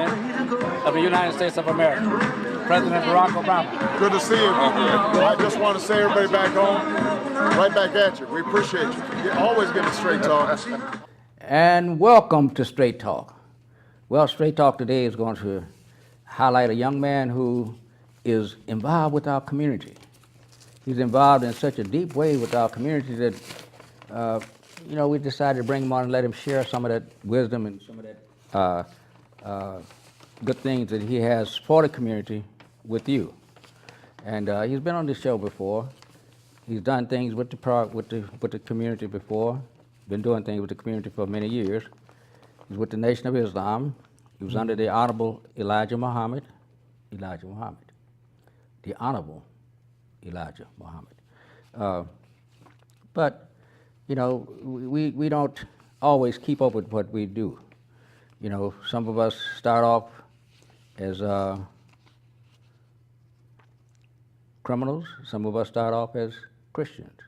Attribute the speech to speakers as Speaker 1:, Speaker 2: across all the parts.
Speaker 1: President of the United States of America, President Barack Obama.
Speaker 2: Good to see you. I just want to say everybody back home, right back at you. We appreciate you. You always give us straight talk.
Speaker 3: And welcome to Straight Talk. Well, Straight Talk today is going to highlight a young man who is involved with our community. He's involved in such a deep way with our community that, we decided to bring him on and let him share some of that wisdom and some of that good things that he has for the community with you. And he's been on this show before. He's done things with the community before. Been doing things with the community for many years. He's with the Nation of Islam. He was under the Honorable Elijah Muhammad. The Honorable Elijah Muhammad. But, we don't always keep up with what we do. Some of us start off as criminals. Some of us start off as Christians.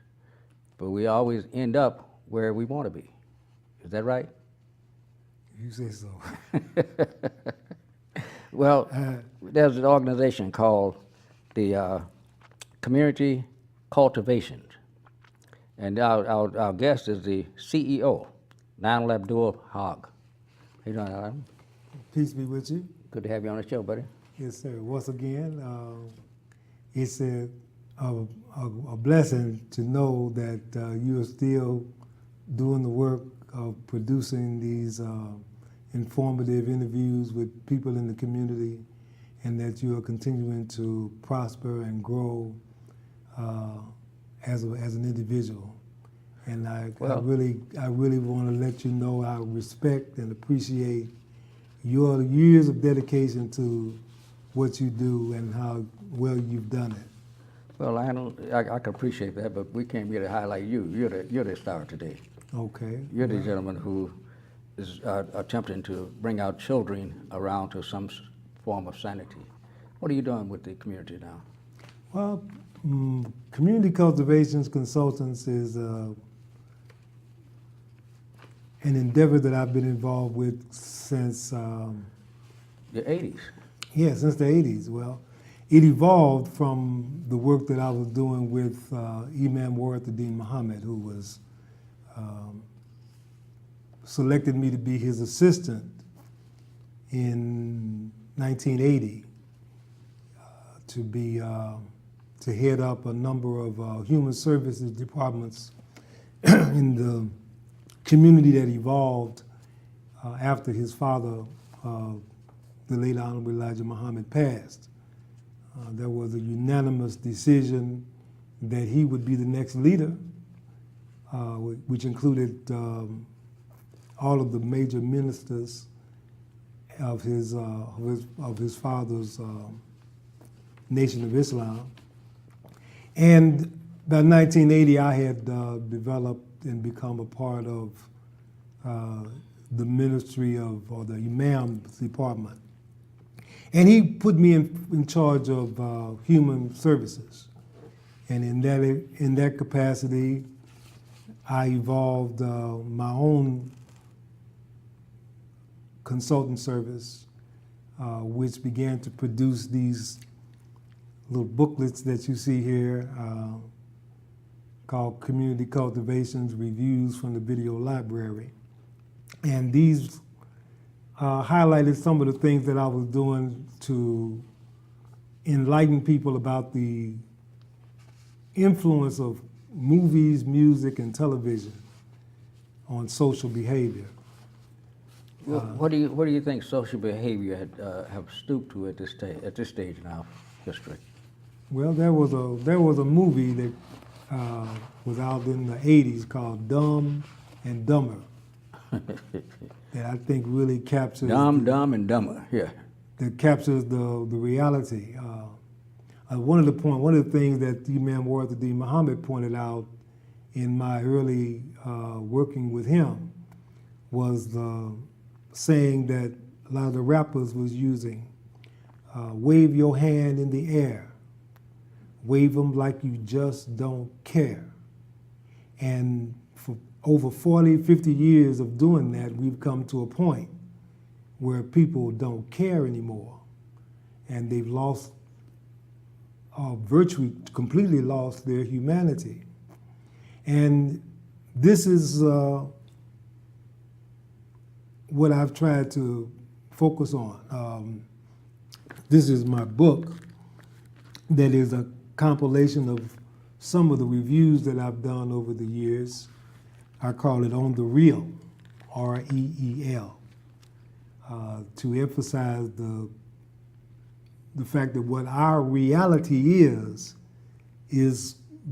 Speaker 3: But we always end up where we want to be. Is that right?
Speaker 4: You say so.
Speaker 3: Well, there's an organization called the Community Cultivation. And our guest is the CEO, Lionel Abdul Haqq. How you doing, Lionel?
Speaker 4: Peace be with you.
Speaker 3: Good to have you on the show, buddy.
Speaker 4: Yes, sir. Once again, it's a blessing to know that you are still doing the work of producing these informative interviews with people in the community, and that you are continuing to prosper and grow as an individual. And I really want to let you know I respect and appreciate your years of dedication to what you do and how well you've done it.
Speaker 3: Well, Lionel, I can appreciate that, but we came here to highlight you. You're the star today.
Speaker 4: Okay.
Speaker 3: You're the gentleman who is attempting to bring our children around to some form of sanity. What are you doing with the community now?
Speaker 4: Well, Community Cultivations Consultants is an endeavor that I've been involved with since
Speaker 3: the 80s.
Speaker 4: Yeah, since the 80s. Well, it evolved from the work that I was doing with Imam Warathuddin Muhammad, who was selected me to be his assistant in 1980 to head up a number of human services departments in the community that evolved after his father, the late Honorable Elijah Muhammad, passed. There was a unanimous decision that he would be the next leader, which included all of the major ministers of his father's Nation of Islam. And by 1980, I had developed and become a part of the ministry or the Imam's department. And he put me in charge of human services. And in that capacity, I evolved my own consultant service, which began to produce these little booklets that you see here called Community Cultivations Reviews from the Video Library. And these highlighted some of the things that I was doing to enlighten people about the influence of movies, music, and television on social behavior.
Speaker 3: Well, what do you think social behavior have stooped to at this stage in our history?
Speaker 4: Well, there was a movie that was out in the 80s called Dumb and Dumber that I think really captures
Speaker 3: Dumb and Dumber. Yeah.
Speaker 4: That captures the reality. One of the things that Imam Warathuddin Muhammad pointed out in my early working with him was the saying that a lot of the rappers was using. Wave your hand in the air. Wave them like you just don't care. And for over 40, 50 years of doing that, we've come to a point where people don't care anymore, and they've lost, virtually completely lost their humanity. And this is what I've tried to focus on. This is my book that is a compilation of some of the reviews that I've done over the years. I call it On the Real, R-E-E-L, to emphasize the fact that what our reality is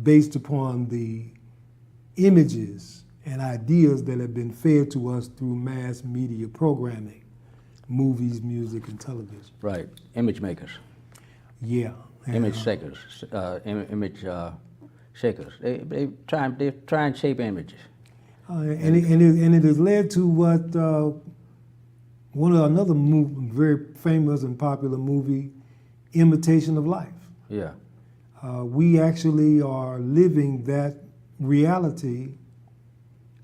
Speaker 4: based upon the images and ideas that have been fed to us through mass media programming, movies, music, and television.
Speaker 3: Right, image makers,
Speaker 4: Yeah.
Speaker 3: image shakers, image shakers. They try and shape images.
Speaker 4: And it has led to what another very famous and popular movie, Imitation of Life.
Speaker 3: Yeah.
Speaker 4: We actually are living that reality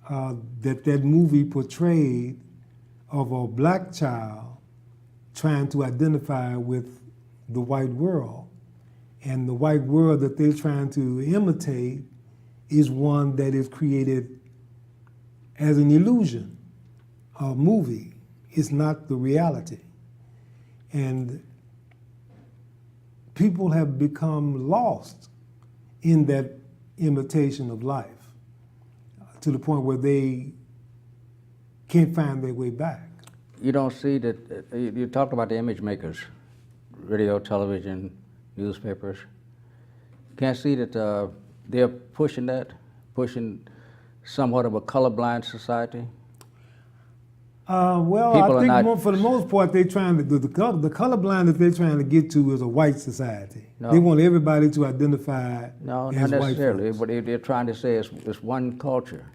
Speaker 4: that movie portrayed of a black child trying to identify with the white world. And the white world that they're trying to imitate is one that is created as an illusion, a movie. It's not the reality. And people have become lost in that imitation of life to the point where they can't find their way back.
Speaker 3: You don't see that, you talked about the image makers, radio, television, newspapers. Can't see that they're pushing somewhat of a colorblind society?
Speaker 4: Well,
Speaker 3: People
Speaker 4: I
Speaker 3: are
Speaker 4: think
Speaker 3: not-
Speaker 4: for the most part, they're trying to the colorblind that they're trying to get to is a white society.
Speaker 3: No.
Speaker 4: They want everybody to identify
Speaker 3: No,
Speaker 4: as
Speaker 3: not
Speaker 4: white
Speaker 3: necessarily.
Speaker 4: folks.
Speaker 3: What they're trying to say is it's one culture.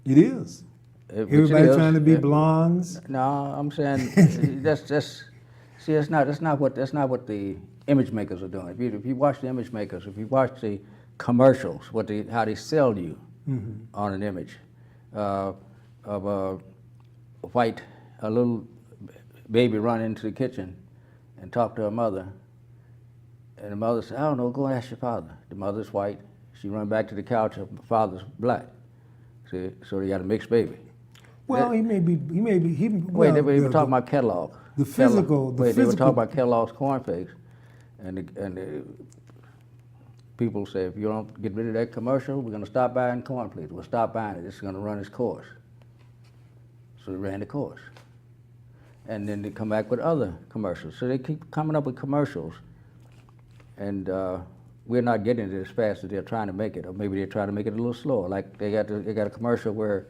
Speaker 4: It is.
Speaker 3: Which it
Speaker 4: Everybody's
Speaker 3: is.
Speaker 4: trying to be blondes.
Speaker 3: No, I'm saying that's see, that's not what the image makers are doing. If you watch the image makers, if you watch the commercials, how they sell you on an image of a little baby run into the kitchen and talk to her mother, and the mother said, "I don't know, go and ask your father." The mother's white. She run back to the couch. Her father's black. See, so they got a mixed baby.
Speaker 4: Well, he may be.
Speaker 3: Wait, they were talking about Kellogg.
Speaker 4: the physical- the
Speaker 3: Wait, they were
Speaker 4: physical-
Speaker 3: talking about Kellogg's cornflakes, and the people say, if you don't get rid of that commercial, we're going to stop buying cornflakes. We'll stop buying it. It's going to run its course. So they ran the course, and then they come back with other commercials. So they keep coming up with commercials, and we're not getting it as fast as they're trying to make it, or maybe they're trying to make it a little slower. Like they got a commercial where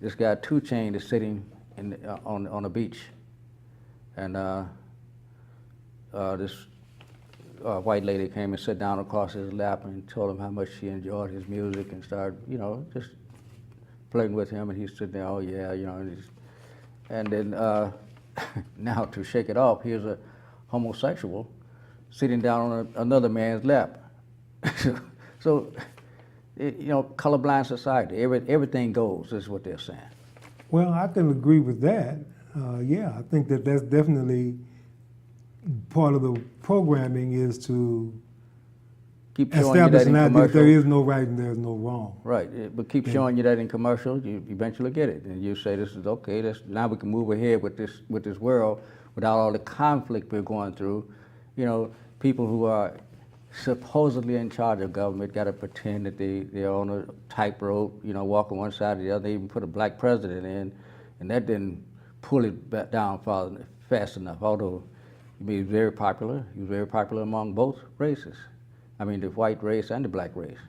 Speaker 3: this guy 2 Chainz is sitting on a beach, and this white lady came and sat down across his lap and told him how much she enjoyed his music and started, just flirting with him, and he's sitting there, oh yeah, and then now to shake it off, here's a homosexual sitting down on another man's lap. So, colorblind society, everything goes, is what they're saying.
Speaker 4: Well, I can agree with that. Yeah, I think that's definitely part of the programming is to
Speaker 3: Keep showing you that
Speaker 4: establish
Speaker 3: in
Speaker 4: that
Speaker 3: commercials.
Speaker 4: there is no right and there is no wrong.
Speaker 3: Right, but keep showing you that in commercials, you eventually get it, and you say, this is okay, now we can move ahead with this world without all the conflict we're going through. People who are supposedly in charge of government got to pretend that they're on a tightrope, walking one side or the other. They even put a black president in, and that didn't pull it back down fast enough, although he was very popular. He was very popular among both races. I mean, the white race and the black race,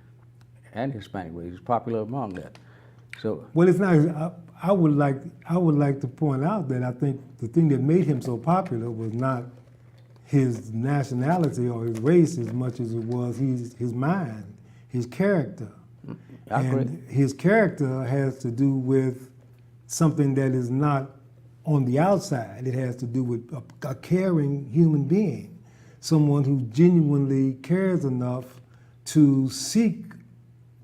Speaker 3: and Hispanic race. He's popular among that. So,
Speaker 4: Well, it's not. I would like to point out that I think the thing that made him so popular was not his nationality or his race as much as it was his mind, his character.
Speaker 3: I agree.
Speaker 4: And his character has to do with something that is not on the outside. It has to do with a caring human being, someone who genuinely cares enough to seek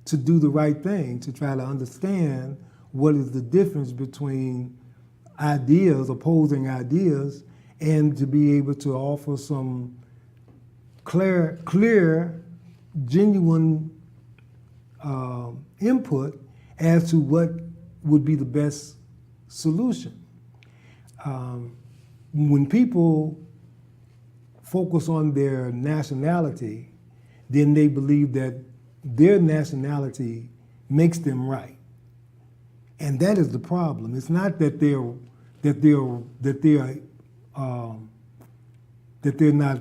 Speaker 4: to do the right thing, to try to understand what is the difference between ideas, opposing ideas, and to be able to offer some clear, genuine input as to what would be the best solution. When people focus on their nationality, then they believe that their nationality makes them right, and that is the problem. It's not that they're not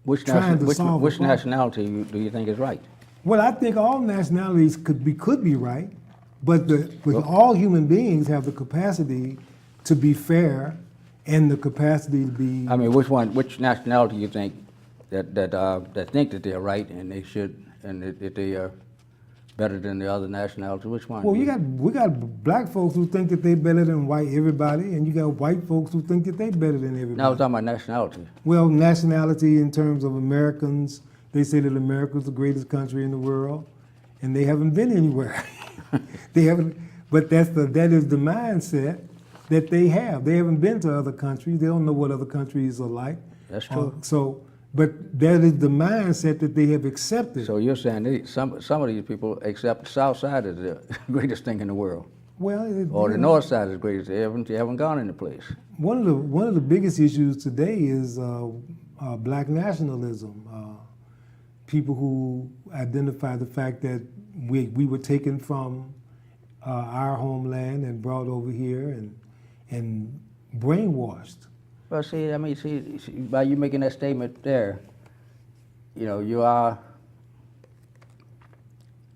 Speaker 3: Which,
Speaker 4: trying to
Speaker 3: which,
Speaker 4: solve a
Speaker 3: which
Speaker 4: problem.
Speaker 3: nationality do you think is right?
Speaker 4: Well, I think all nationalities could be right, but all human beings have the capacity to be fair and the capacity to be.
Speaker 3: I mean, which nationality you think that think that they're right and they should, and that they are better than the other nationalities? Which one?
Speaker 4: Well, we got black folks who think that they're better than everybody, and you got white folks who think that they're better than everybody.
Speaker 3: Now I was talking about nationality.
Speaker 4: Well, nationality in terms of Americans, they say that America's the greatest country in the world, and they haven't been anywhere. They haven't, but that is the mindset that they have. They haven't been to other countries. They don't know what other countries are like.
Speaker 3: That's true.
Speaker 4: But that is the mindset that they have accepted.
Speaker 3: So you're saying some of these people accept the South Side as the greatest thing in the world,
Speaker 4: Well,
Speaker 3: or the North Side is the greatest. They haven't gone into place.
Speaker 4: One of the biggest issues today is black nationalism. People who identify the fact that we were taken from our homeland and brought over here and brainwashed.
Speaker 3: Well, see, by you making that statement there, you are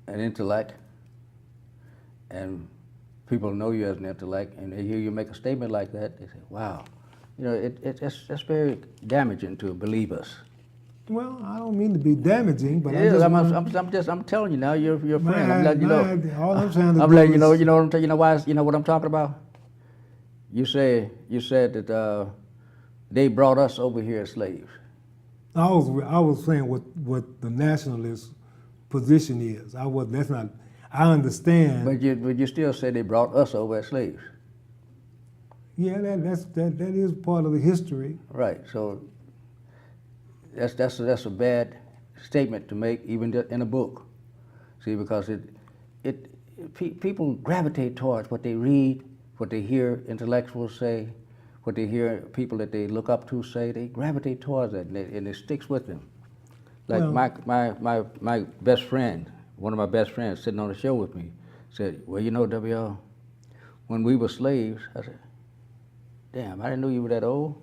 Speaker 3: an intellect, and people know you as an intellect, and they hear you make a statement like that, they say, wow, that's very damaging to believers.
Speaker 4: Well, I don't mean to be damaging, but
Speaker 3: I'm telling you now, you're a friend. I'm letting you know.
Speaker 4: All I'm trying to
Speaker 3: I'm
Speaker 4: do
Speaker 3: letting you
Speaker 4: is-
Speaker 3: know. You know why? You know what I'm talking about? You said that they brought us over here as slaves.
Speaker 4: I was saying what the nationalist position is. That's not. I understand.
Speaker 3: But you still say they brought us over as slaves.
Speaker 4: Yeah, that is part of the history.
Speaker 3: Right. So that's a bad statement to make, even in a book. See, because people gravitate towards what they read, what they hear intellectuals say, what they hear people that they look up to say. They gravitate towards that, and it sticks with them. Like
Speaker 4: Well-
Speaker 3: my best friend, one of my best friends, sitting on the show with me, said, "Well, W.L., when we were slaves," I said, "Damn, I didn't know you were that old."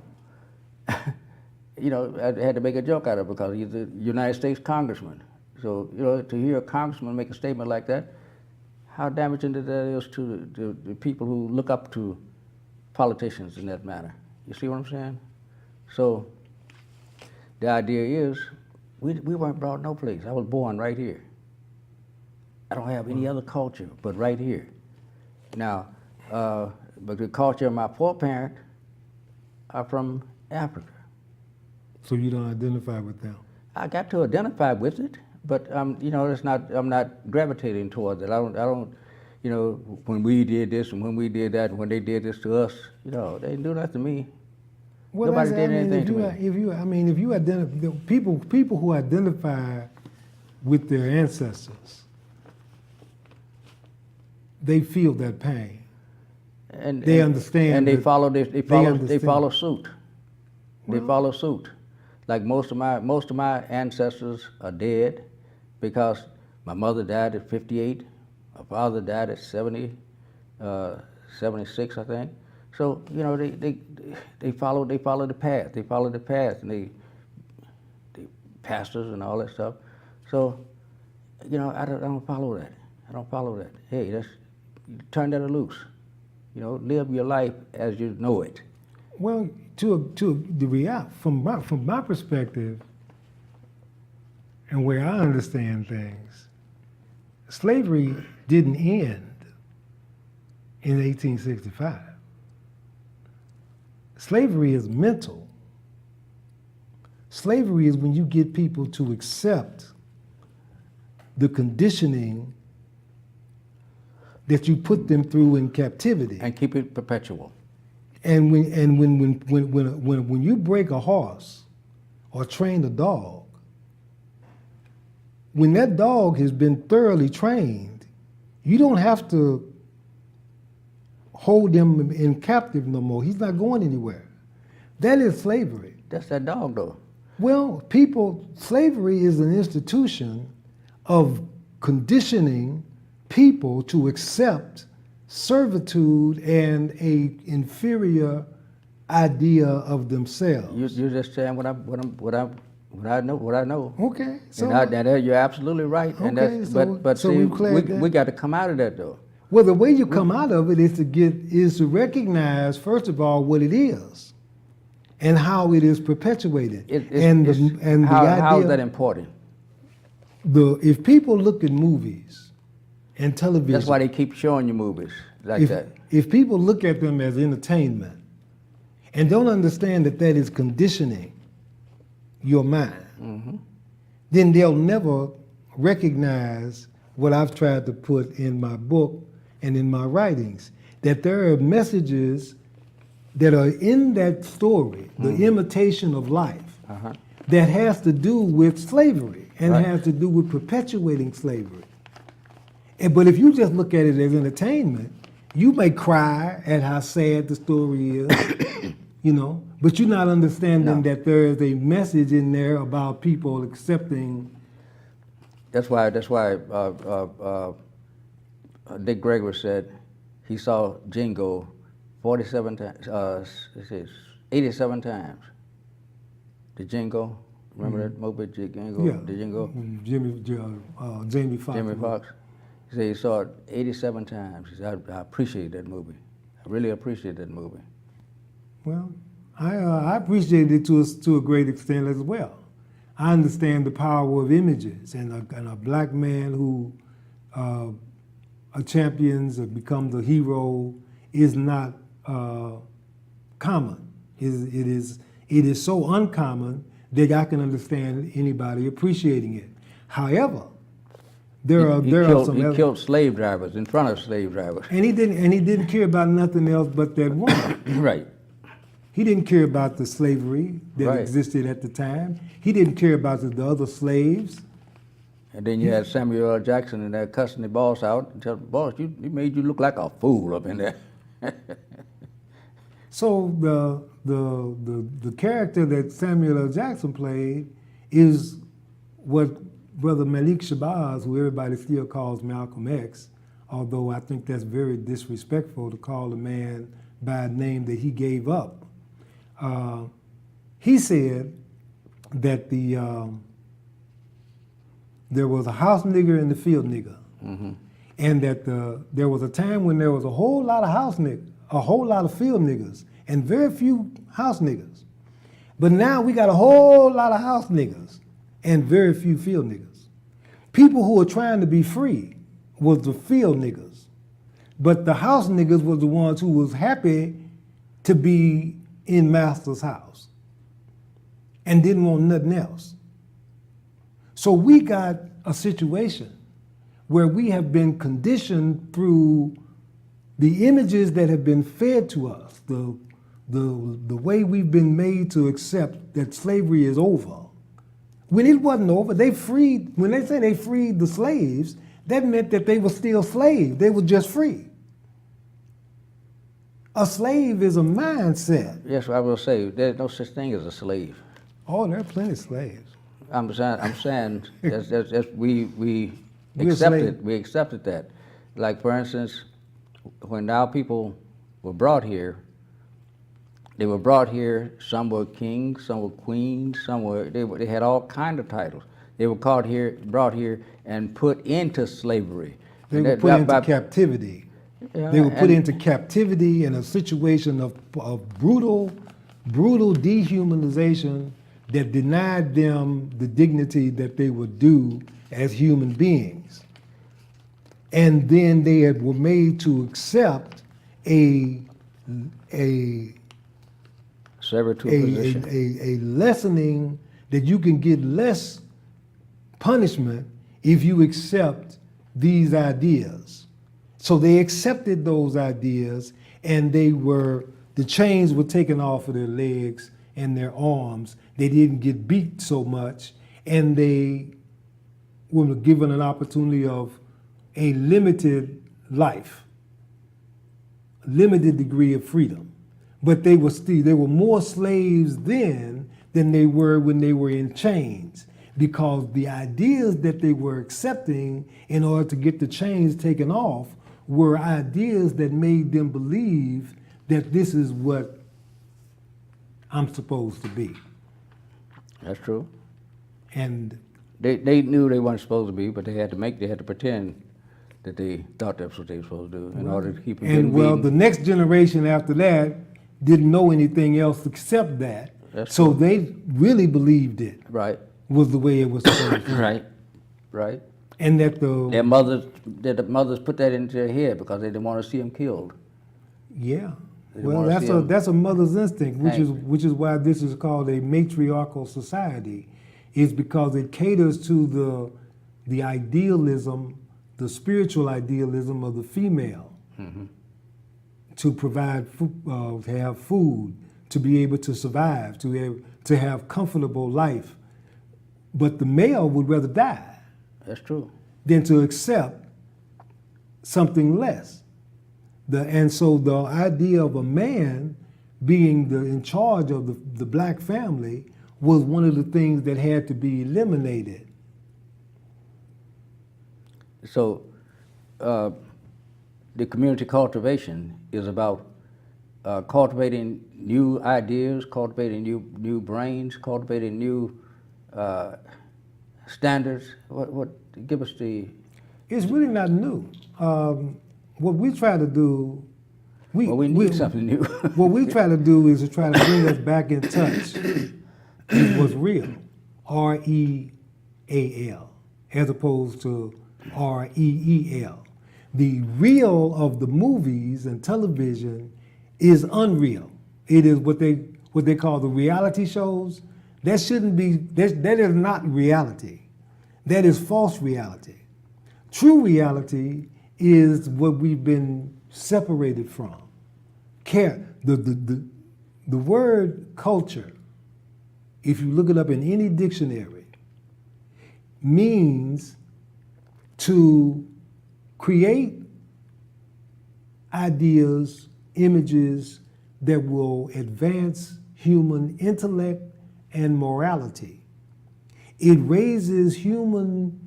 Speaker 3: I had to make a joke out of it because he's a United States congressman. So, to hear a congressman make a statement like that, how damaging that is to the people who look up to politicians in that manner. You see what I'm saying? So, the idea is, we weren't brought no place. I was born right here. I don't have any other culture but right here. Now, but the culture of my foreparent are from Africa.
Speaker 4: So you don't identify with them.
Speaker 3: I got to identify with it, but it's not. I'm not gravitating towards it. I don't. When we did this and when we did that and when they did this to us, they didn't do that to me.
Speaker 4: Well,
Speaker 3: Nobody did anything to me.
Speaker 4: If you identify people who identify with their ancestors, they feel that pain.
Speaker 3: And
Speaker 4: They understand
Speaker 3: And they
Speaker 4: that-
Speaker 3: follow. They
Speaker 4: understand.
Speaker 3: follow suit. They
Speaker 4: Well-
Speaker 3: follow suit. Like most of my ancestors are dead because my mother died at 58, my father died at 70, 76, I think. So they follow the path. They follow the path, and they pastors and all that stuff. So I don't follow that. I don't follow that. Hey, turn that loose. Live your life as you know it.
Speaker 4: Well, to the reality, from my perspective, and where I understand things, slavery didn't end in 1865. Slavery is mental. Slavery is when you get people to accept the conditioning that you put them through in captivity.
Speaker 3: And keep it perpetual.
Speaker 4: And when you break a horse or train a dog, when that dog has been thoroughly trained, you don't have to hold him in captive no more. He's not going anywhere. That is slavery.
Speaker 3: That's that dog, though.
Speaker 4: Well, slavery is an institution of conditioning people to accept servitude and a inferior idea of themselves.
Speaker 3: You're just saying what I know.
Speaker 4: Okay, so
Speaker 3: And you're absolutely right. And
Speaker 4: Okay,
Speaker 3: that's,
Speaker 4: so-
Speaker 3: but
Speaker 4: so
Speaker 3: see,
Speaker 4: we've cleared that.
Speaker 3: we got to come out of that, though.
Speaker 4: well, the way you come out of it is to recognize first of all what it is and how it is perpetuated.
Speaker 3: How is that important?
Speaker 4: If people look at movies and television,
Speaker 3: That's why they keep showing you movies like that.
Speaker 4: if people look at them as entertainment and don't understand that that is conditioning your mind, then they'll never recognize what I've tried to put in my book and in my writings, that there are messages that are in that story, the imitation of life, that has to do with slavery and
Speaker 3: Right.
Speaker 4: has to do with perpetuating slavery. But if you just look at it as entertainment, you may cry at how sad the story is, but you're not understanding that there is a message in there about people accepting.
Speaker 3: That's why Dick Gregory said he saw Jingo 47 times, 87 times. The Jingo, remember that movie, Jingo?
Speaker 4: Yeah.
Speaker 3: The Jingo?
Speaker 4: Jamie Foxx.
Speaker 3: Jimmy Fox. He said he saw it 87 times. He said, I appreciate that movie. I really appreciate that movie.
Speaker 4: Well, I appreciate it to a great extent as well. I understand the power of images, and a black man who champions or becomes a hero is not common. It is so uncommon that I can understand anybody appreciating it. However, there are some
Speaker 3: He killed slave drivers in front of slave drivers.
Speaker 4: and he didn't care about nothing else but that woman.
Speaker 3: Right.
Speaker 4: He didn't care about the slavery that
Speaker 3: Right.
Speaker 4: existed at the time. He didn't care about the other slaves.
Speaker 3: And then you had Samuel L. Jackson in there cussing the boss out and telling the boss, you made you look like a fool up in there.
Speaker 4: So the character that Samuel L. Jackson played is what Brother Malik Shabazz, who everybody still calls Malcolm X, although I think that's very disrespectful to call a man by a name that he gave up. He said that there was a house nigger and the field nigger, and that there was a time when there was a whole lot of field niggers and very few house niggers. But now we got a whole lot of house niggers and very few field niggers. People who are trying to be free was the field niggers, but the house niggers was the ones who was happy to be in master's house and didn't want nothing else. So we got a situation where we have been conditioned through the images that have been fed to us, the way we've been made to accept that slavery is over. When it wasn't over, when they say they freed the slaves, that meant that they were still slaves. They were just free. A slave is a mindset.
Speaker 3: Yes, I will say, there's no such thing as a slave.
Speaker 4: Oh, there are plenty of slaves.
Speaker 3: I'm saying we
Speaker 4: We're
Speaker 3: accepted
Speaker 4: slave.
Speaker 3: we accepted that. Like for instance, when our people were brought here, they were brought here. Some were kings, some were queens, they had all kind of titles. They were brought here, and put into slavery.
Speaker 4: They
Speaker 3: And
Speaker 4: were
Speaker 3: that-
Speaker 4: put into
Speaker 3: by-
Speaker 4: captivity.
Speaker 3: yeah,
Speaker 4: They were put
Speaker 3: and-
Speaker 4: into captivity in a situation of brutal dehumanization that denied them the dignity that they were due as human beings. And then they were made to accept a
Speaker 3: servitude position.
Speaker 4: a lessening that you can get less punishment if you accept these ideas. So they accepted those ideas, and the chains were taken off of their legs and their arms. They didn't get beat so much, and they were given an opportunity of a limited life, limited degree of freedom. But they were more slaves then than they were when they were in chains, because the ideas that they were accepting in order to get the chains taken off were ideas that made them believe that this is what I'm supposed to be.
Speaker 3: That's true.
Speaker 4: And
Speaker 3: They knew they weren't supposed to be, but they had to pretend that they thought that's what they were supposed to do in order to keep them getting
Speaker 4: well,
Speaker 3: beaten.
Speaker 4: the next generation after that didn't know anything else except that.
Speaker 3: That's
Speaker 4: so
Speaker 3: true.
Speaker 4: they really believed it
Speaker 3: Right,
Speaker 4: was the way it was supposed to be.
Speaker 3: right.
Speaker 4: And that the
Speaker 3: mothers put that into their head because they didn't want to see them killed.
Speaker 4: yeah.
Speaker 3: They didn't
Speaker 4: Well,
Speaker 3: wanna see 'em
Speaker 4: that's a mother's instinct,
Speaker 3: angry.
Speaker 4: which is why this is called a matriarchal society, is because it caters to the idealism, the spiritual idealism of the female, to provide to have food, to be able to survive, to have comfortable life. But the male would rather die
Speaker 3: That's true.
Speaker 4: than to accept something less. And so the idea of a man being in charge of the black family was one of the things that had to be eliminated.
Speaker 3: So, the community cultivation is about cultivating new ideas, cultivating new brains, cultivating new standards. Give us the.
Speaker 4: It's really not new. What we try to do,
Speaker 3: Well, we need something new.
Speaker 4: what we try to do is to try to bring us back in touch with what's real, REAL, as opposed to REEL. The real of the movies and television is unreal. It is what they call the reality shows. That shouldn't be. That is not reality. That is false reality. True reality is what we've been separated from. The word culture, if you look it up in any dictionary, means to create ideas, images that will advance human intellect and morality. It raises human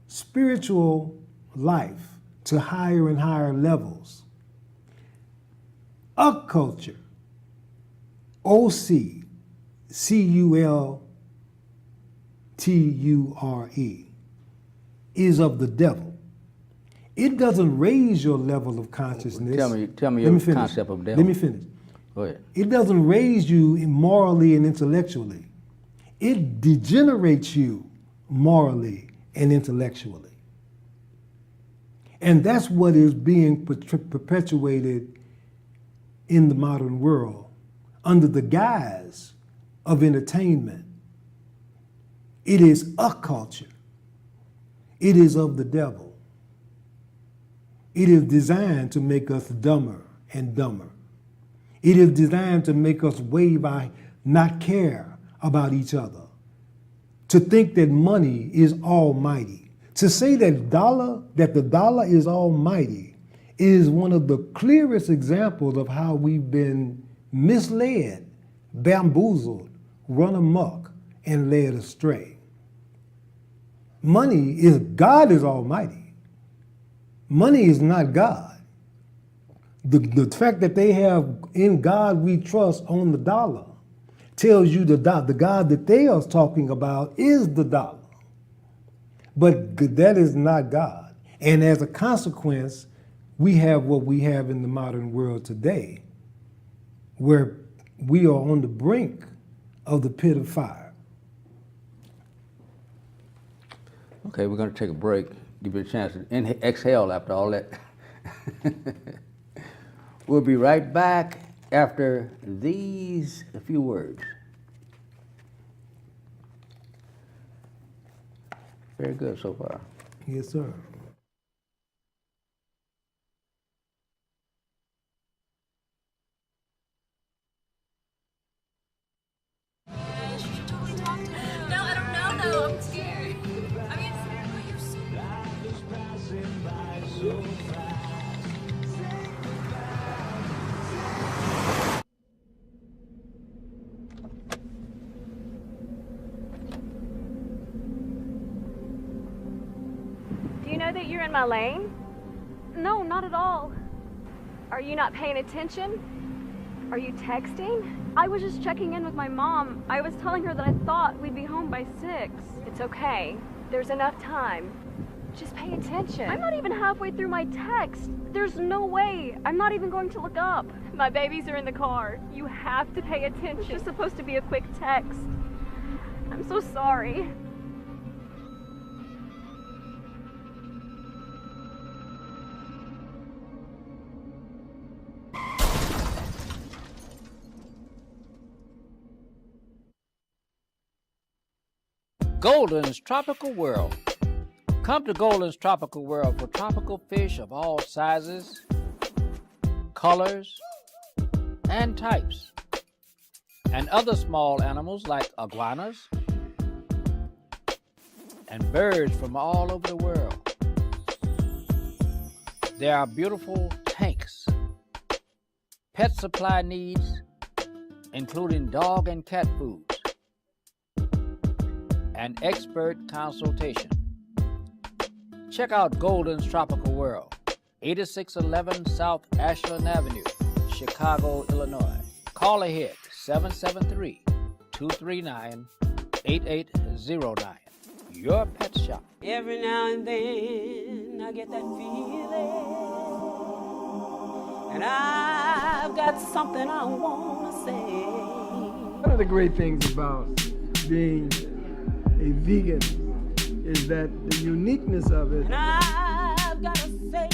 Speaker 4: spiritual life to higher and higher levels. Culture, OCCULTURE, is of the devil. It doesn't raise your level of consciousness.
Speaker 3: Tell me your concept of devil.
Speaker 4: Let me finish.
Speaker 3: Go ahead.
Speaker 4: It doesn't raise you morally and intellectually. It degenerates you morally and intellectually. And that's what is being perpetuated in the modern world under the guise of entertainment. It is a culture. It is of the devil. It is designed to make us dumber and dumber. It is designed to make us not care about each other, to think that money is almighty. To say that the dollar is almighty is one of the clearest examples of how we've been misled, bamboozled, run amok, and led astray. God is almighty. Money is not God. The fact that they have "in God we trust" on the dollar tells you the God that they are talking about is the dollar. But that is not God. And as a consequence, we have what we have in the modern world today, where we are on the brink of the pit of fire.
Speaker 3: Okay, we're going to take a break. Give you a chance to exhale after all that. We'll be right back after these few words. Very good so far.
Speaker 4: Yes, sir.
Speaker 5: that you're in my lane? No, not at all. Are you not paying attention? Are you texting? I was just checking in with my mom. I was telling her that I thought we'd be home by 6. It's okay. There's enough time. Just pay attention. I'm not even halfway through my text. There's no way. I'm not even going to look up. My babies are in the car. You have to pay attention. It's just supposed to be a quick text. I'm so sorry.
Speaker 3: Golden's Tropical World. Come to Golden's Tropical World for tropical fish of all sizes, colors, and types, and other small animals like iguanas and birds from all over the world. There are beautiful tanks, pet supply needs, including dog and cat foods, and expert consultation. Check out Golden's Tropical World, 8611 South Ashland Avenue, Chicago, Illinois. Call ahead, 773-239-8809. Your pet shop.
Speaker 6: Every now and then I get that feeling, and I've got something I want to say.
Speaker 7: One of the great things about being a vegan is that the uniqueness of it.
Speaker 6: And I've got to say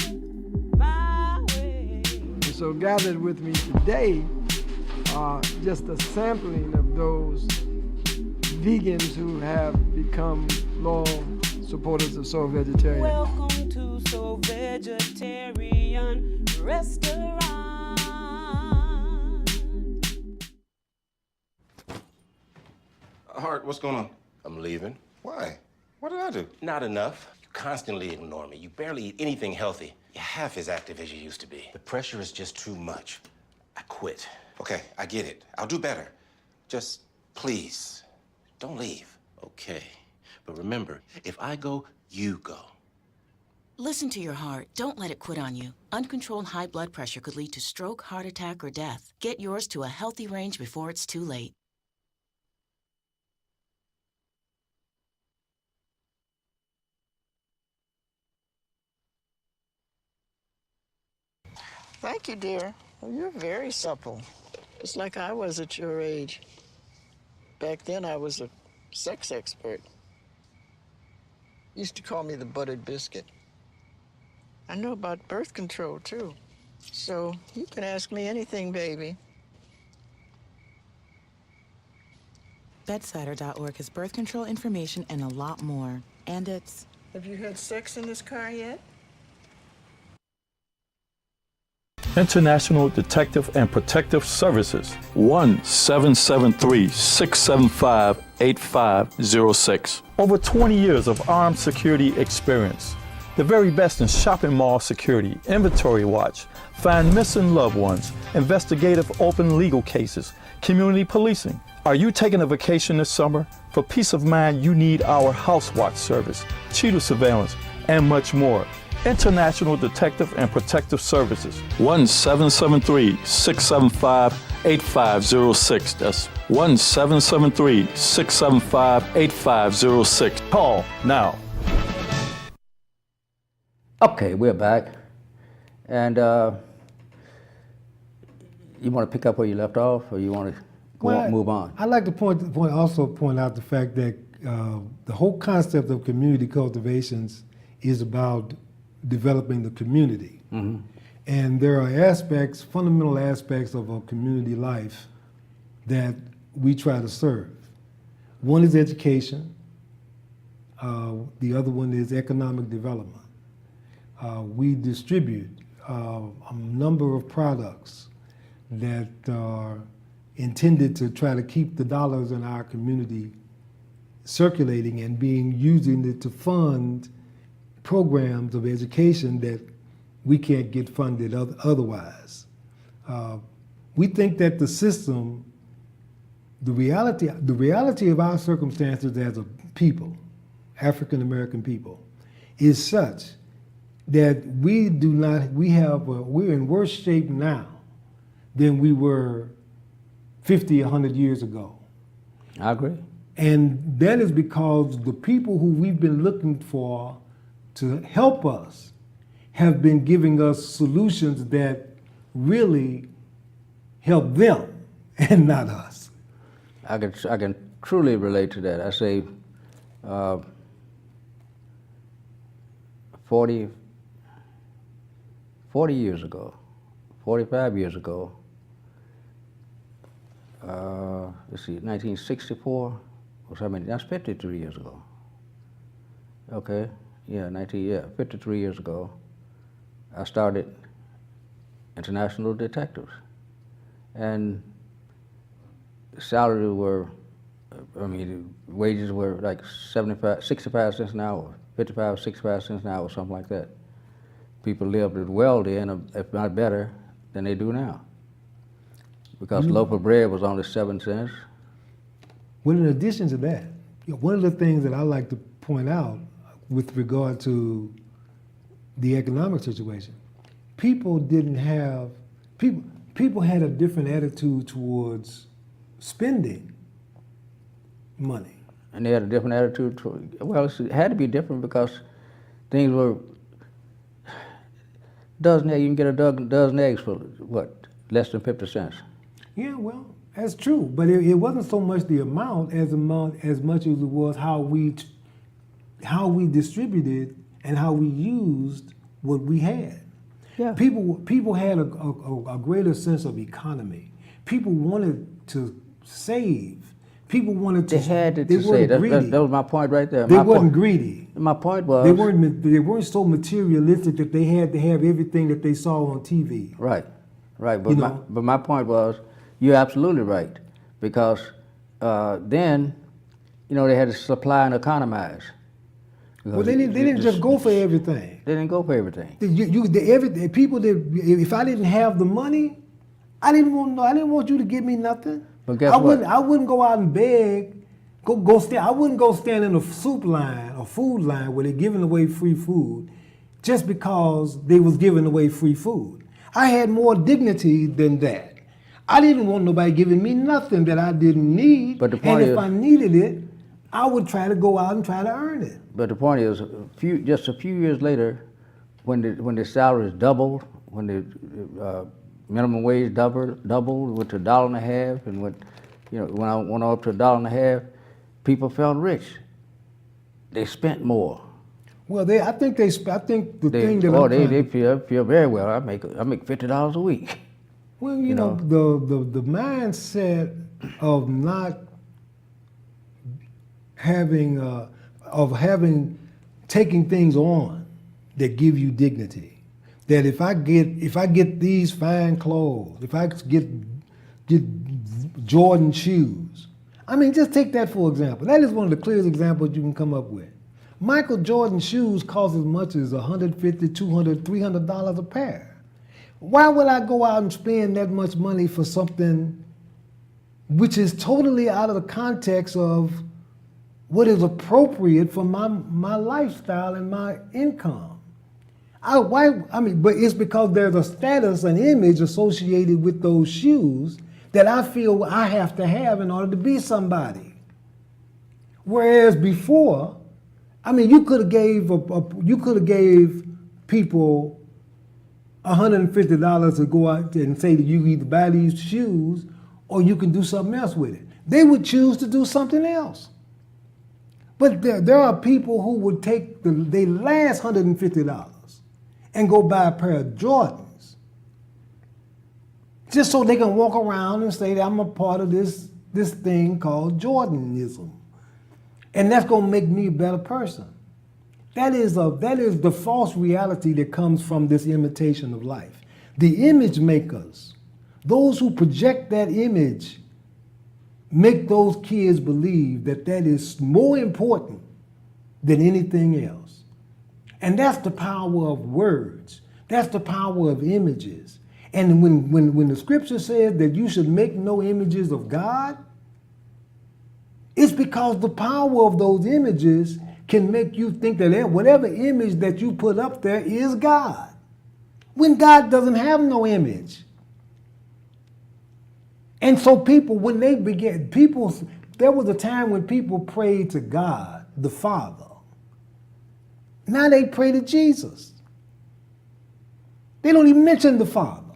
Speaker 6: my way.
Speaker 7: And so gathered with me today are just a sampling of those vegans who have become loyal supporters of Soul Vegetarian.
Speaker 6: Welcome to Soul Vegetarian Restaurant.
Speaker 8: Hart, what's going on? I'm leaving. Why? What did I do? Not enough. You constantly ignore me. You barely eat anything healthy. You're half as active as you used to be. The pressure is just too much. I quit. Okay, I get it. I'll do better. Just please, don't leave. Okay. But remember, if I go, you go.
Speaker 9: Listen to your heart. Don't let it quit on you. Uncontrolled high blood pressure could lead to stroke, heart attack, or death. Get yours to a healthy range before it's too late.
Speaker 10: Thank you, dear. Well, you're very supple. Just like I was at your age. Back then, I was a sex expert. Used to call me the buttered biscuit. I know about birth control, too. So you can ask me anything, baby.
Speaker 11: Bedsider.org has birth control information and a lot more. And it's...
Speaker 10: Have you had sex in this car yet?
Speaker 12: International Detective and Protective Services, 1-773-675-8506. Over 20 years of armed security experience. The very best in shopping mall security, inventory watch, find missing loved ones, investigative open legal cases, community policing. Are you taking a vacation this summer? For peace of mind, you need our House Watch service, cheetah surveillance, and much more. International Detective and Protective Services, 1-773-675-8506. That's 1-773-675-8506. Call now.
Speaker 3: Okay, we're back. And you want to pick up where you left off, or you want to move on?
Speaker 4: I'd like to point out the fact that the whole concept of community cultivations is about developing the community.
Speaker 3: Mm-hmm.
Speaker 4: And there are aspects, fundamental aspects of a community life that we try to serve. One is education. The other one is economic development. We distribute a number of products that are intended to try to keep the dollars in our community circulating and using it to fund programs of education that we can't get funded otherwise. We think that the system, the reality of our circumstances as a people, African American people, is such that we're in worse shape now than we were 50, 100 years ago.
Speaker 3: I agree.
Speaker 4: And that is because the people who we've been looking for to help us have been giving us solutions that really help them and not us.
Speaker 3: I can truly relate to that. I say 40 years ago, 45 years ago, let's see, 1964, that's 53 years ago. Okay, yeah, 53 years ago, I started International Detectives. And salaries were, the wages were like 65 cents an hour, 55, 65 cents an hour, something like that. People lived as well then, if not better, than they do now. Because loaf of bread was only 7 cents.
Speaker 4: Well, in addition to that, one of the things that I like to point out with regard to the economic situation, people had a different attitude towards spending money.
Speaker 3: And they had a different attitude well, it had to be different because things were, you can get a dozen eggs for what, less than 50 cents.
Speaker 4: Yeah, well, that's true, but it wasn't so much the amount as much as it was how we distributed and how we used what we had.
Speaker 3: Yeah.
Speaker 4: People had a greater sense of economy. People wanted to save. People wanted to.
Speaker 3: They had to save. That was my point right there.
Speaker 4: They weren't greedy.
Speaker 3: My point was
Speaker 4: they weren't so materialistic that they had to have everything that they saw on TV.
Speaker 3: Right. But my point was, you're absolutely right, because then, they had to supply and economize.
Speaker 4: Well, they didn't just go for everything.
Speaker 3: They didn't go for everything.
Speaker 4: If I didn't have the money, I didn't want you to give me nothing.
Speaker 3: But guess what?
Speaker 4: I wouldn't go out and beg. I wouldn't go stand in a soup line or food line where they're giving away free food just because they was giving away free food. I had more dignity than that. I didn't want nobody giving me nothing that I didn't need.
Speaker 3: But the point
Speaker 4: and if I needed it, I would try to go out and try to earn it.
Speaker 3: But the point is, just a few years later, when the salaries doubled, when the minimum wage doubled, went to $1.50, and when I went up to $1.50, people felt rich. They spent more.
Speaker 4: Well, I think they feel
Speaker 3: very well. I make $50 a week.
Speaker 4: Well, the mindset of not taking things on that give you dignity. That if I get these fine clothes, if I get Jordan shoes, just take that for example. That is one of the clearest examples you can come up with. Michael Jordan shoes cost as much as $150, $200, $300 a pair. Why would I go out and spend that much money for something which is totally out of the context of what is appropriate for my lifestyle and my income? But it's because there's a status, an image associated with those shoes that I feel I have to have in order to be somebody. Whereas before, you could have gave people $150 to go out and say that you either buy these shoes or you can do something else with it. They would choose to do something else. But there are people who would take their last $150 and go buy a pair of Jordans just so they can walk around and say that I'm a part of this thing called Jordanism. And that's going to make me a better person. That is the false reality that comes from this imitation of life. The image makers, those who project that image, make those kids believe that is more important than anything else. And that's the power of words. That's the power of images. And when the scripture says that you should make no images of God, it's because the power of those images can make you think that whatever image that you put up there is God, when God doesn't have no image. And so people, when they began, there was a time when people prayed to God, the Father. Now they pray to Jesus. They don't even mention the Father.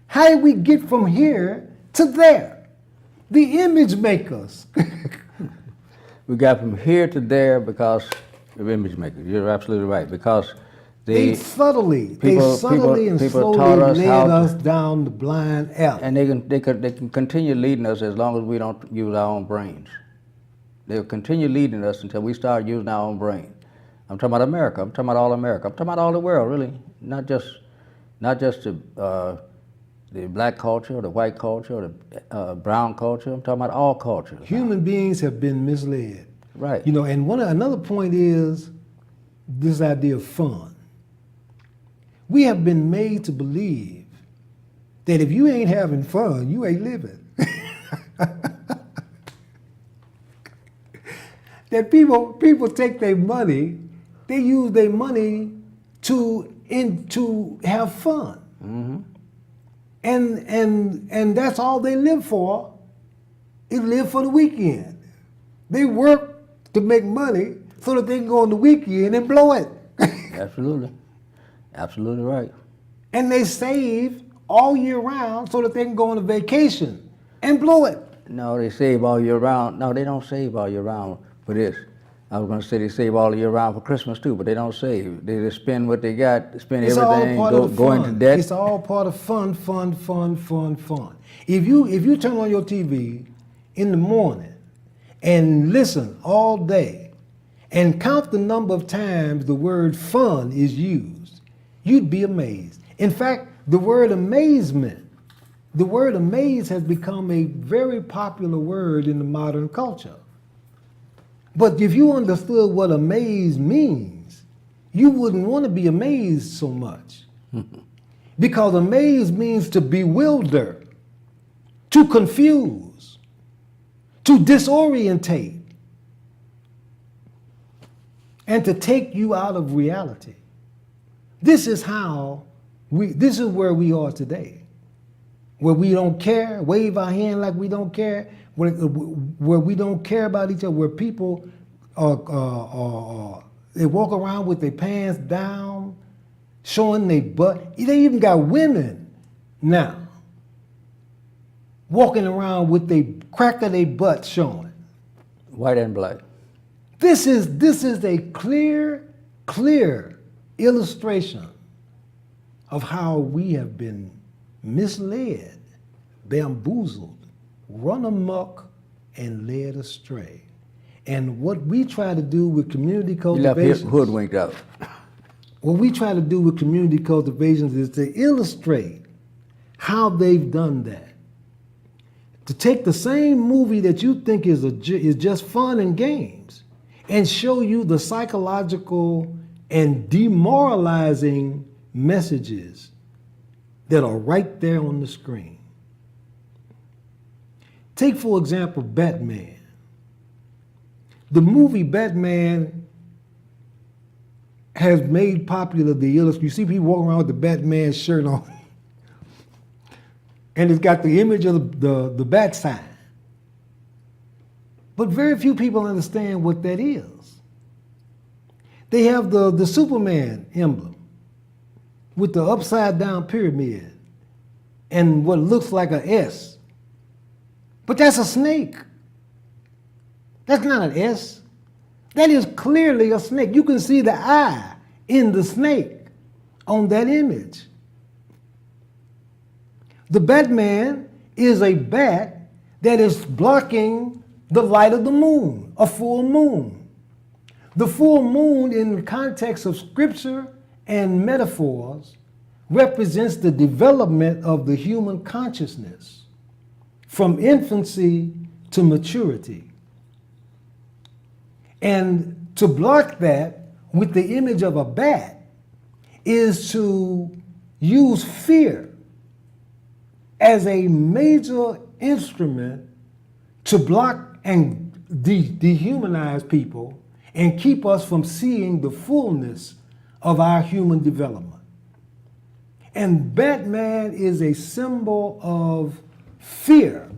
Speaker 4: How did we get from here to there? The image makers.
Speaker 3: We got from here to there because of image makers. You're absolutely right. Because
Speaker 4: they subtly and slowly led us down the blind alley.
Speaker 3: And they can continue leading us as long as we don't use our own brains. They'll continue leading us until we start using our own brains. I'm talking about America. I'm talking about all America. I'm talking about all the world, really. Not just the black culture or the white culture or the brown culture. I'm talking about all cultures.
Speaker 4: Human beings have been misled.
Speaker 3: Right.
Speaker 4: You know, and another point is this idea of fun. We have been made to believe that if you ain't having fun, you ain't living. That people take their money, they use their money to have fun.
Speaker 3: Mm-hmm.
Speaker 4: And that's all they live for, is live for the weekend. They work to make money so that they can go on the weekend and blow it.
Speaker 3: Absolutely. Absolutely right.
Speaker 4: And they save all year round so that they can go on a vacation and blow it.
Speaker 3: No, they save all year round. No, they don't save all year round for this. I was going to say they save all year round for Christmas too, but they don't save. They just spend what they got, spend everything, go into debt.
Speaker 4: It's all part of fun. If you turn on your TV in the morning and listen all day and count the number of times the word fun is used, you'd be amazed. In fact, the word amazement, the word amaze has become a very popular word in the modern culture. But if you understood what amaze means, you wouldn't want to be amazed so much. Because amaze means to bewilder, to confuse, to disorientate, and to take you out of reality. This is where we are today, where we don't care, wave our hand like we don't care, where we don't care about each other, where people they walk around with their pants down, showing their butt. They even got women now walking around with the crack of their butt showing.
Speaker 3: White and black.
Speaker 4: This is a clear illustration of how we have been misled, bamboozled, run amok, and led astray. And what we try to do with community cultivation...
Speaker 3: You left hoodwinked out.
Speaker 4: What we try to do with community cultivations is to illustrate how they've done that. To take the same movie that you think is just fun and games and show you the psychological and demoralizing messages that are right there on the screen. Take, for example, Batman. The movie Batman has made popular the illustration. You see people walking around with the Batman shirt on, and it's got the image of the bat sign. But very few people understand what that is. They have the Superman emblem with the upside down pyramid and what looks like an S. But that's a snake. That's not an S. That is clearly a snake. You can see the eye in the snake on that image. The Batman is a bat that is blocking the light of the moon, a full moon. The full moon, in the context of scripture and metaphors, represents the development of the human consciousness from infancy to maturity. And to block that with the image of a bat is to use fear as a major instrument to block and dehumanize people and keep us from seeing the fullness of our human development. And Batman is a symbol of fear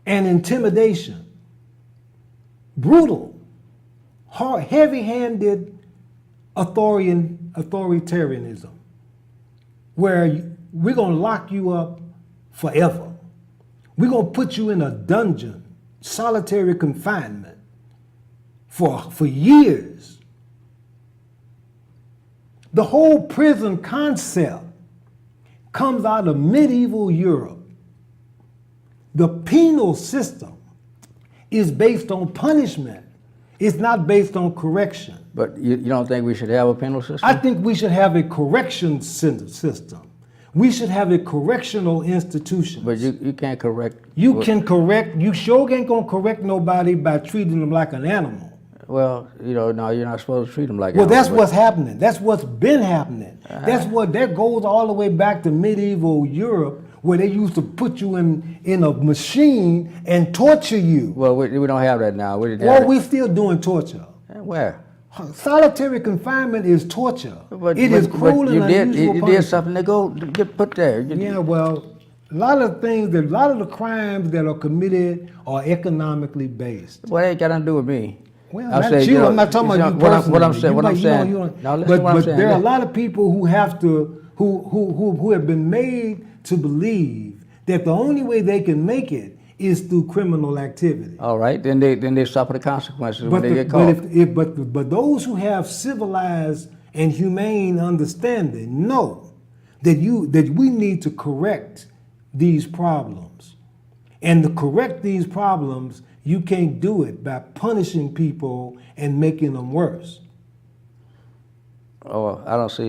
Speaker 4: and intimidation, brutal, hard, heavy-handed authoritarianism, where we're going to lock you up forever. We're going to put you in a dungeon, solitary confinement for years. The whole prison concept comes out of medieval Europe. The penal system is based on punishment. It's not based on correction.
Speaker 3: But you don't think we should have a penal system?
Speaker 4: I think we should have a correction system. We should have a correctional institution.
Speaker 3: But you can't correct.
Speaker 4: You can correct. You sure ain't gonna correct nobody by treating them like an animal.
Speaker 3: Well, no, you're not supposed to treat them like
Speaker 4: well,
Speaker 3: animals.
Speaker 4: Well, that's what's happening. That's what's been happening. That goes all the way back to medieval Europe, where they used to put you in a machine and torture you.
Speaker 3: Well, we don't have that now.
Speaker 4: We're still doing torture.
Speaker 3: Where?
Speaker 4: Solitary confinement is torture. It is cruel and unusual
Speaker 3: You did something to get put there.
Speaker 4: Yeah, well, a lot of the crimes that are committed are economically based.
Speaker 3: Well, they ain't got nothing to do with me.
Speaker 4: Well, that's you. I'm not talking about you personally.
Speaker 3: What I'm saying.
Speaker 4: But there are a lot of people who have to, who have been made to believe that the only way they can make it is through criminal activity.
Speaker 3: All right, then they suffer the consequences when they get caught.
Speaker 4: But those who have civilized and humane understanding know that we need to correct these problems, and to correct these problems, you can't do it by punishing people and making them worse.
Speaker 3: Oh, I don't see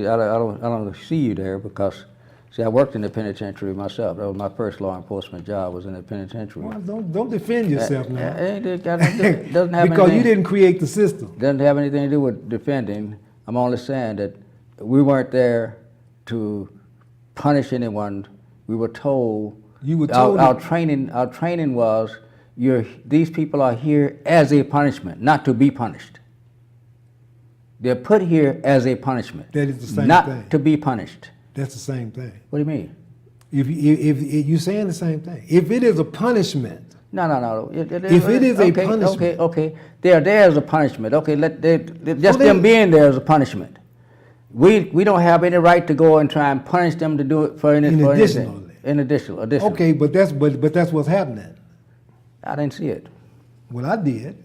Speaker 3: you there because, see, I worked in the penitentiary myself. That was my first law enforcement job, was in the penitentiary.
Speaker 4: Well, don't defend yourself now.
Speaker 3: Doesn't have
Speaker 4: because you didn't create the system.
Speaker 3: Doesn't have anything to do with defending. I'm only saying that we weren't there to punish anyone. We were told.
Speaker 4: You were told.
Speaker 3: Our training was, these people are here as a punishment, not to be punished. They're put here as a punishment.
Speaker 4: That is the same thing.
Speaker 3: Not to be punished.
Speaker 4: That's the same thing.
Speaker 3: What do you mean?
Speaker 4: If you're saying the same thing. If it is a punishment.
Speaker 3: No.
Speaker 4: If it is a punishment.
Speaker 3: Okay. They're there as a punishment. Okay, just them being there as a punishment. We don't have any right to go and try and punish them to do it for anything. In additional.
Speaker 4: Okay, but that's what's happening.
Speaker 3: I didn't see it.
Speaker 4: Well, I did.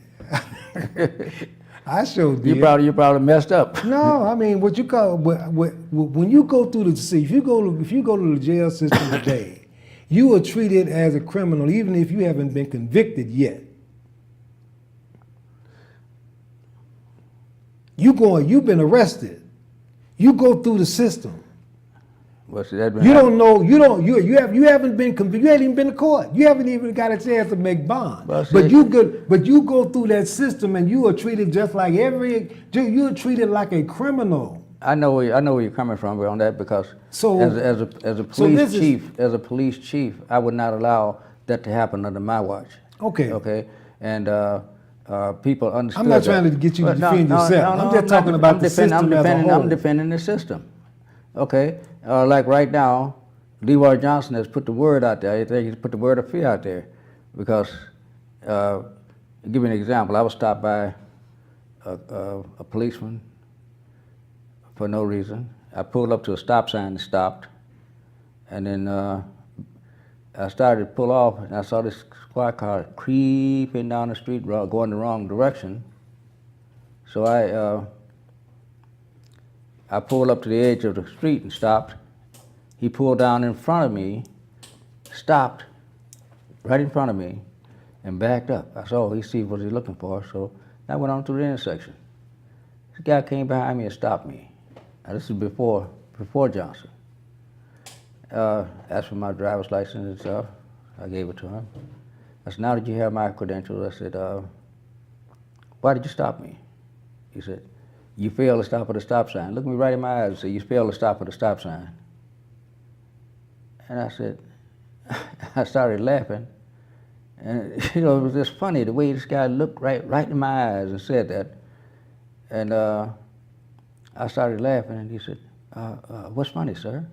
Speaker 4: I sure did.
Speaker 3: You probably messed up.
Speaker 4: No, I mean what you call when you go through if you go to the jail system today, you are treated as a criminal even if you haven't been convicted yet. You've been arrested. You go through the system.
Speaker 3: What's that?
Speaker 4: You don't know. You haven't been convicted. You haven't even been to court. You haven't even got a chance to make bond. But you go through that system and you are treated just like you're treated like a criminal.
Speaker 3: I know where you're coming from on that because as a police chief, I would not allow that to happen under my watch.
Speaker 4: Okay.
Speaker 3: And people understood.
Speaker 4: I'm not trying to get you to defend yourself. I'm just talking about the system as a whole.
Speaker 3: I'm defending the system. Okay. Like right now, Leroy Johnson has put the word out there. I think he's put the word of fear out there because, I'll give you an example. I was stopped by a policeman for no reason. I pulled up to a stop sign and stopped. And then I started to pull off and I saw this squad car creeping down the street, going the wrong direction. So I pulled up to the edge of the street and stopped. He pulled down in front of me, stopped right in front of me, and backed up. I saw he sees what he's looking for, so I went on to the intersection. This guy came behind me and stopped me. Now, this is before Johnson. Asked for my driver's license and stuff. I gave it to him. I said, "Now that you have my credentials," I said, "why did you stop me?" He said, "You failed to stop at a stop sign." Looked me right in my eyes and said, "You failed to stop at a stop sign." And I said, I started laughing. And it was just funny the way this guy looked right in my eyes and said that. And I started laughing, and he said, "What's funny, sir?"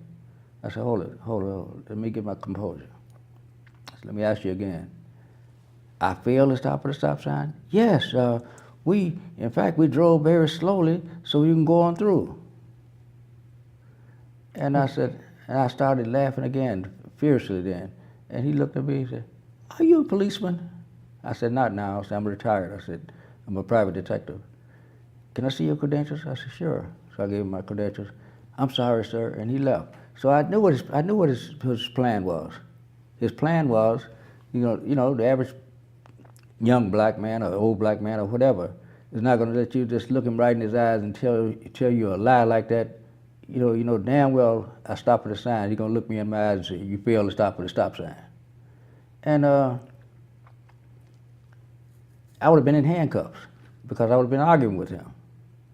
Speaker 3: I said, hold it, let me get my composure. I said, let me ask you again. I failed to stop at the stop sign? Yes, in fact, we drove very slowly so you can go on through. And I said, and I started laughing again, fiercely then. And he looked at me and said, "Are you a policeman?" I said, "Not now." I said, "I'm retired." I said, "I'm a private detective. Can I see your credentials?" I said, "Sure." So I gave him my credentials. "I'm sorry, sir," and he left. So I knew what his plan was. His plan was, you know, the average young black man or old black man or whatever is not going to let you just look him right in his eyes and tell you a lie like that. You know damn well I stop at the sign. He's going to look me in my eyes and say, "You failed to stop at the stop sign." And I would have been in handcuffs because I would have been arguing with him.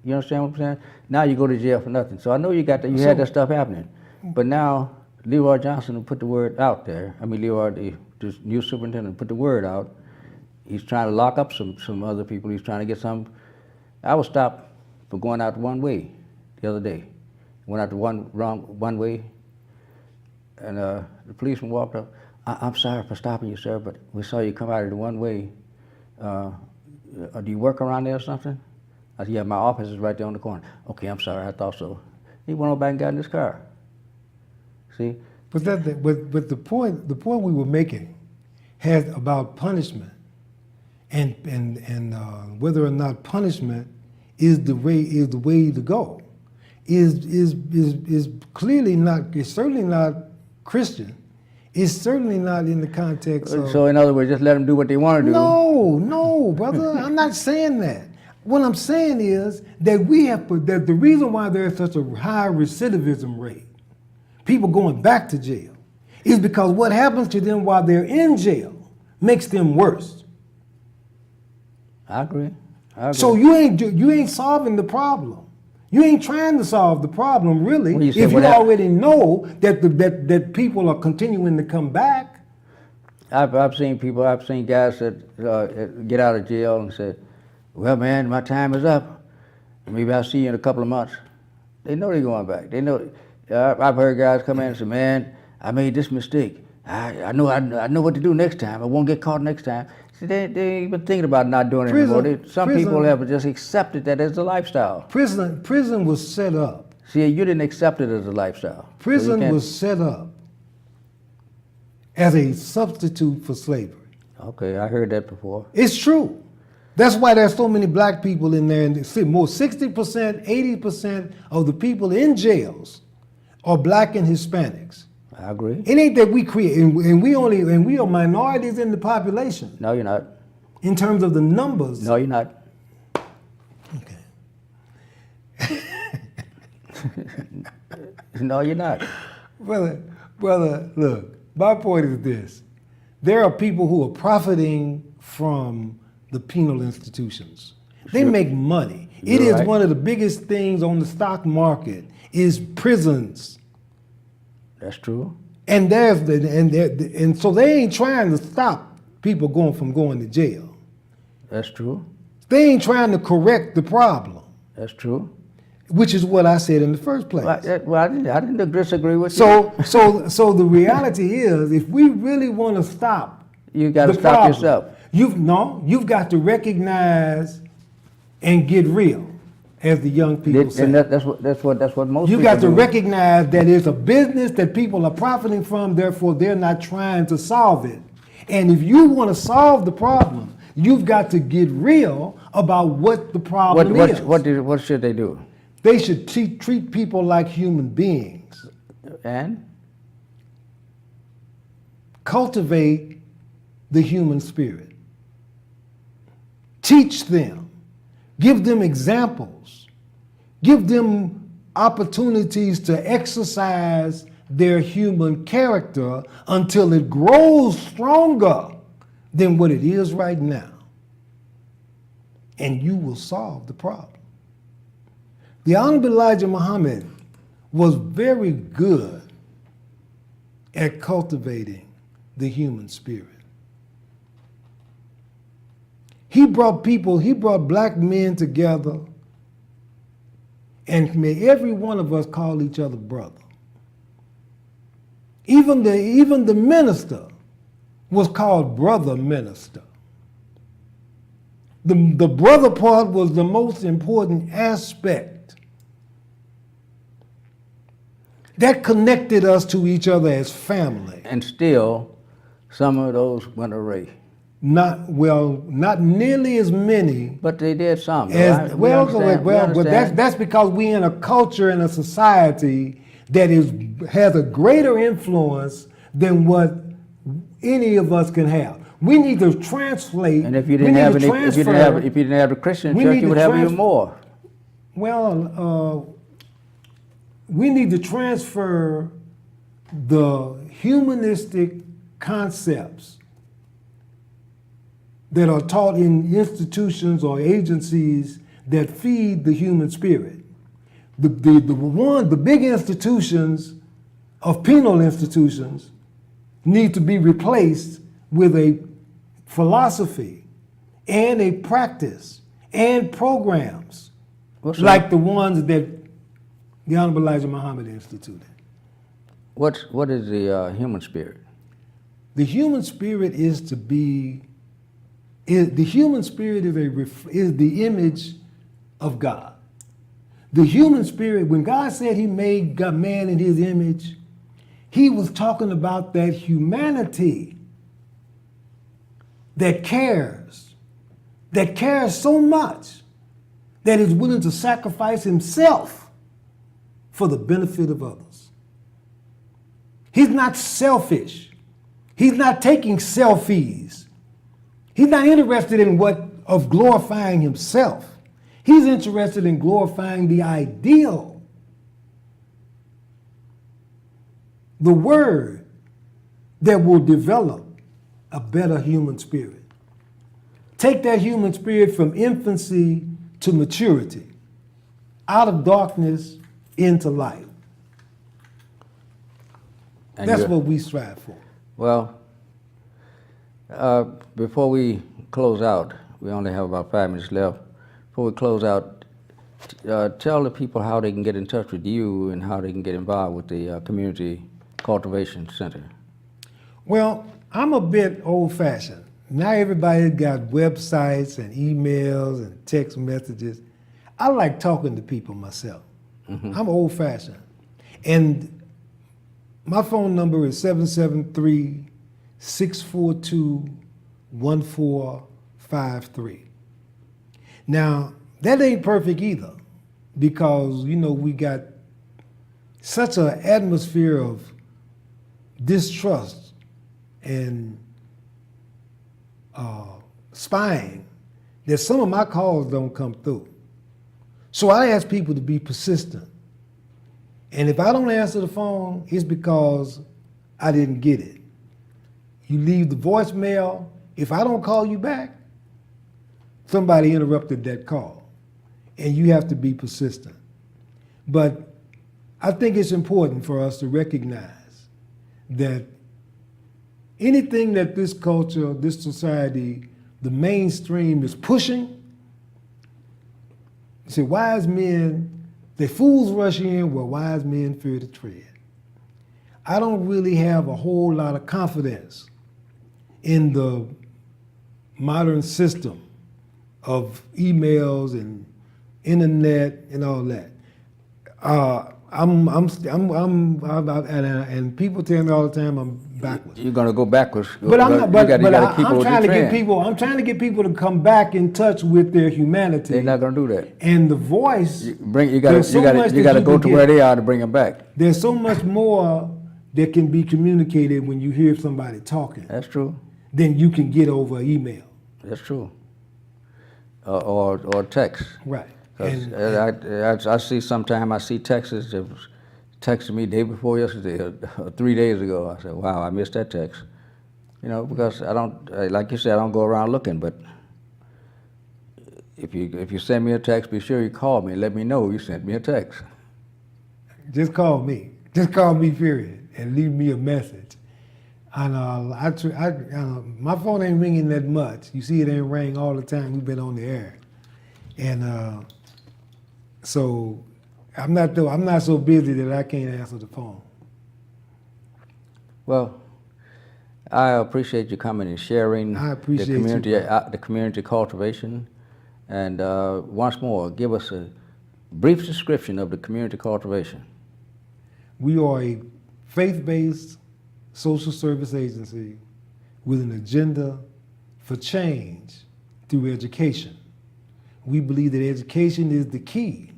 Speaker 3: You understand what I'm saying? Now you go to jail for nothing. So I know you had that stuff happening. But now Leroy Johnson put the word out there. I mean, Leroy, the new superintendent, put the word out. He's trying to lock up some other people. He's trying to get some. I was stopped for going out one way the other day. Went out the one way, and the policeman walked up. "I'm sorry for stopping you, sir, but we saw you come out of the one way. Do you work around there or something?" I said, "Yeah, my office is right there on the corner." "Okay, I'm sorry, I thought so." He went on back and got in his car. See?
Speaker 4: But the point we were making had about punishment, and whether or not punishment is the way to go, is clearly not. It's certainly not Christian. It's certainly not in the context of.
Speaker 3: So in other words, just let them do what they want to do.
Speaker 4: No, brother, I'm not saying that. What I'm saying is that that the reason why there's such a high recidivism rate, people going back to jail, is because what happens to them while they're in jail makes them worse.
Speaker 3: I agree.
Speaker 4: So you ain't solving the problem. You ain't trying to solve the problem, really, if you already know that people are continuing to come back.
Speaker 3: I've seen guys that get out of jail and said, "Well, man, my time is up. Maybe I'll see you in a couple of months." They know they're going back. They know. I've heard guys come in and say, "Man, I made this mistake. I know what to do next time. I won't get caught next time." See, they ain't even thinking about not doing it anymore. Some people have just accepted that as a lifestyle.
Speaker 4: Prison was set up.
Speaker 3: See, you didn't accept it as a lifestyle.
Speaker 4: Prison was set up as a substitute for slavery.
Speaker 3: Okay, I heard that before.
Speaker 4: It's true. That's why there's so many black people in there. And more 60%, 80% of the people in jails are black and Hispanics.
Speaker 3: I agree.
Speaker 4: It ain't that we create, and we are minorities in the population.
Speaker 3: No, you're not.
Speaker 4: In terms of the numbers.
Speaker 3: No, you're not.
Speaker 4: Okay.
Speaker 3: No, you're not.
Speaker 4: Brother, look, my point is this. There are people who are profiting from the penal institutions. They make money. It is one of the biggest things on the stock market is prisons.
Speaker 3: That's true.
Speaker 4: And so they ain't trying to stop people from going to jail.
Speaker 3: That's true.
Speaker 4: They ain't trying to correct the problem.
Speaker 3: That's true.
Speaker 4: Which is what I said in the first place.
Speaker 3: Well, I didn't disagree with you.
Speaker 4: So the reality is, if we really want to stop,
Speaker 3: you got to stop yourself.
Speaker 4: You've got to recognize and get real, as the young people say.
Speaker 3: And that's what most people
Speaker 4: You got to
Speaker 3: do.
Speaker 4: recognize that it's a business that people are profiting from, therefore they're not trying to solve it. And if you want to solve the problem, you've got to get real about what the problem is.
Speaker 3: What should they do?
Speaker 4: They should treat people like human beings.
Speaker 3: And?
Speaker 4: Cultivate the human spirit. Teach them. Give them examples. Give them opportunities to exercise their human character until it grows stronger than what it is right now. And you will solve the problem. The Honorable Elijah Muhammad was very good at cultivating the human spirit. He brought black men together and made every one of us call each other brother. Even the minister was called brother minister. The brother part was the most important aspect that connected us to each other as family.
Speaker 3: And still, some of those went away.
Speaker 4: Not nearly as many.
Speaker 3: But they did some.
Speaker 4: But that's because we're in a culture and a society that has a greater influence than what any of us can have. We need to translate.
Speaker 3: And if you didn't have the Christian church, you would have even more.
Speaker 4: Well, we need to transfer the humanistic concepts that are taught in institutions or agencies that feed the human spirit. The big institutions of penal institutions need to be replaced with a philosophy and a practice and programs like the ones that the Honorable Elijah Muhammad instituted.
Speaker 3: What is the human spirit?
Speaker 4: The human spirit is to be. The human spirit is the image of God. The human spirit, when God said He made man in His image, He was talking about that humanity that cares so much that is willing to sacrifice himself for the benefit of others. He's not selfish. He's not taking selfies. He's not interested in glorifying himself. He's interested in glorifying the ideal, the word that will develop a better human spirit. Take that human spirit from infancy to maturity, out of darkness into light. And that's what we strive for.
Speaker 3: Well, before we close out, we only have about 5 minutes left. Before we close out, tell the people how they can get in touch with you and how they can get involved with the Community Cultivation Center.
Speaker 4: Well, I'm a bit old-fashioned. Now everybody's got websites and emails and text messages. I like talking to people myself. Mm-hmm. I'm old-fashioned. And my phone number is 773-642-1453. Now, that ain't perfect either, because, we got such an atmosphere of distrust and spying that some of my calls don't come through. So I ask people to be persistent. And if I don't answer the phone, it's because I didn't get it. You leave the voicemail. If I don't call you back, somebody interrupted that call. And you have to be persistent. But I think it's important for us to recognize that anything that this culture, this society, the mainstream is pushing, you say wise men, the fools rush in where wise men fear to tread. I don't really have a whole lot of confidence in the modern system of emails and internet and all that. And people tell me all the time I'm backwards.
Speaker 3: You're going to go backwards.
Speaker 4: But I'm trying to get people to come back in touch with their humanity.
Speaker 3: They're not going to do that.
Speaker 4: And the voice.
Speaker 3: You got to go to where they are to bring them back.
Speaker 4: There's so much more that can be communicated when you hear somebody talking.
Speaker 3: That's true.
Speaker 4: Than you can get over email.
Speaker 3: That's true. Or text.
Speaker 4: Right.
Speaker 3: I see texts that was texting me day before yesterday or 3 days ago. I said, wow, I missed that text. Because I don't, like you said, I don't go around looking, but if you send me a text, be sure you call me and let me know you sent me a text.
Speaker 4: Just call me. Just call me, period, and leave me a message. And my phone ain't ringing that much. You see, it ain't ring all the time. We've been on the air, and so I'm not so busy that I can't answer the phone.
Speaker 3: Well, I appreciate you coming and sharing
Speaker 4: I appreciate
Speaker 3: the community,
Speaker 4: you, bro.
Speaker 3: the community cultivation. And once more, give us a brief description of the community cultivation.
Speaker 4: We are a faith-based social service agency with an agenda for change through education. We believe that education is the key,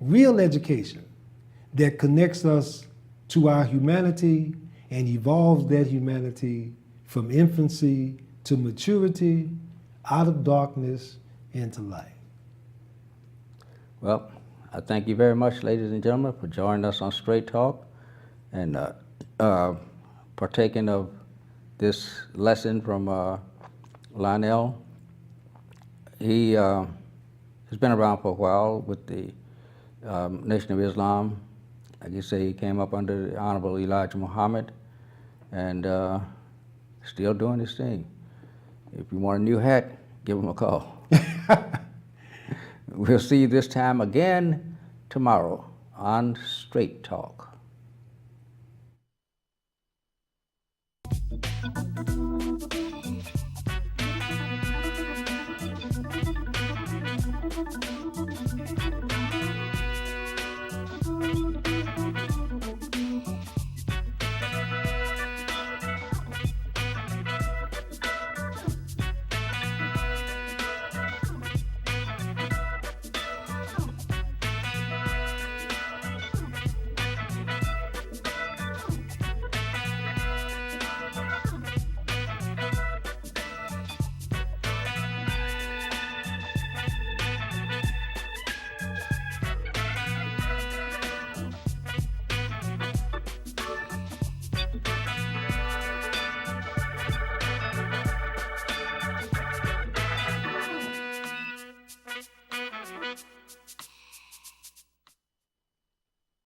Speaker 4: real education, that connects us to our humanity and evolves that humanity from infancy to maturity, out of darkness into light.
Speaker 3: Well, I thank you very much, ladies and gentlemen, for joining us on Straight Talk and partaking of this lesson from Lionel. He has been around for a while with the Nation of Islam. Like you say, he came up under the Honorable Elijah Muhammad and still doing his thing. If you want a new hat, give him a call. We'll see you this time again tomorrow on Straight Talk.